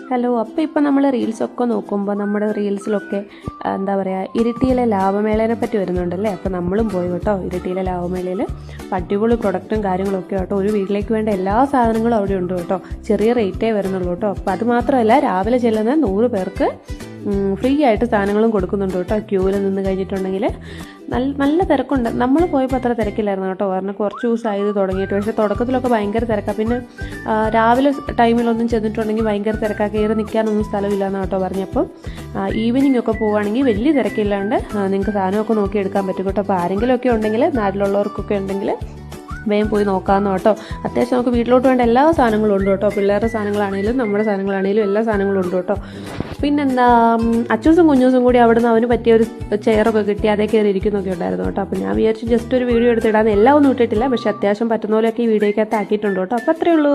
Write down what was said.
Hello, അപ്പോൾ ഇപ്പോൾ നമ്മൾ റീൽസൊക്കെ നോക്കുമ്പോൾ നമ്മുടെ റീൽസിലൊക്കെ എന്താ പറയുക, ഇരിട്ടിയിലെ ലാഭമേളേനെ പറ്റി വരുന്നുണ്ടല്ലേ. അപ്പോൾ നമ്മളും പോയി കേട്ടോ ഇരിട്ടിയിലെ ലാഭമേളയിൽ. അടിപൊളി പ്രൊഡക്റ്റും കാര്യങ്ങളൊക്കെ കേട്ടോ. ഒരു വീട്ടിലേക്ക് വേണ്ട എല്ലാ സാധനങ്ങളും അവിടെ ഉണ്ട് കേട്ടോ. ചെറിയ റേറ്റേ വരുന്നുള്ളൂ കേട്ടോ. അപ്പോൾ അത് മാത്രമല്ല, രാവിലെ ചെല്ലുന്ന 100 പേർക്ക് ഫ്രീ ആയിട്ട് സാധനങ്ങളും കൊടുക്കുന്നുണ്ട് കേട്ടോ. ക്യൂവിൽ നിന്ന് കഴിഞ്ഞിട്ടുണ്ടെങ്കിൽ നല്ല തിരക്കുണ്ട്. നമ്മൾ പോയപ്പോൾ അത്ര തിരക്കില്ലായിരുന്നു കേട്ടോ. കാരണം കുറച്ച് ദിവസമായി ഇത് തുടങ്ങിയിട്ട്. പക്ഷേ തുടക്കത്തിലൊക്കെ ഭയങ്കര തിരക്കാണ്. പിന്നെ രാവിലെ ടൈമിലൊന്നും ചെന്നിട്ടുണ്ടെങ്കിൽ ഭയങ്കര തിരക്കാണ്. കയറി നിൽക്കാനൊന്നും സ്ഥലമില്ലാന്ന് കേട്ടോ പറഞ്ഞപ്പോൾ. ഈവനിങ് ഒക്കെ പോവുകയാണെങ്കിൽ വലിയ തിരക്കില്ലാണ്ട് നിങ്ങൾക്ക് സാധനമൊക്കെ നോക്കി എടുക്കാൻ പറ്റും കേട്ടോ. അപ്പോൾ ആരെങ്കിലുമൊക്കെ ഉണ്ടെങ്കിൽ, നാട്ടിലുള്ളവർക്കൊക്കെ ഉണ്ടെങ്കിൽ വേഗം പോയി നോക്കാമെന്ന് കേട്ടോ. അത്യാവശ്യം നമുക്ക് വീട്ടിലോട്ട് വേണ്ട എല്ലാ സാധനങ്ങളും ഉണ്ട് കേട്ടോ. പിള്ളേരുടെ സാധനങ്ങളാണെങ്കിലും നമ്മുടെ സാധനങ്ങളാണെങ്കിലും എല്ലാ സാധനങ്ങളും ഉണ്ട് കേട്ടോ. പിന്നെന്താ, അച്ചൂസും കുഞ്ഞൂസും കൂടി അവിടുന്ന് അവന് പറ്റിയ ഒരു ചെയറൊക്കെ കിട്ടി, അതേ കയറി ഇരിക്കുന്നൊക്കെ ഉണ്ടായിരുന്നു കേട്ടോ. അപ്പോൾ ഞാൻ വിചാരിച്ചു ജസ്റ്റ് ഒരു വീഡിയോ എടുത്തിടാന്ന്. എല്ലാം ഒന്നും ഇട്ടിട്ടില്ല, പക്ഷേ അത്യാവശ്യം പറ്റുന്ന പോലെയൊക്കെ ഈ വീഡിയോക്കകത്ത് ആക്കിയിട്ടുണ്ട് കേട്ടോ. അപ്പോൾ അത്രയേ ഉള്ളൂ.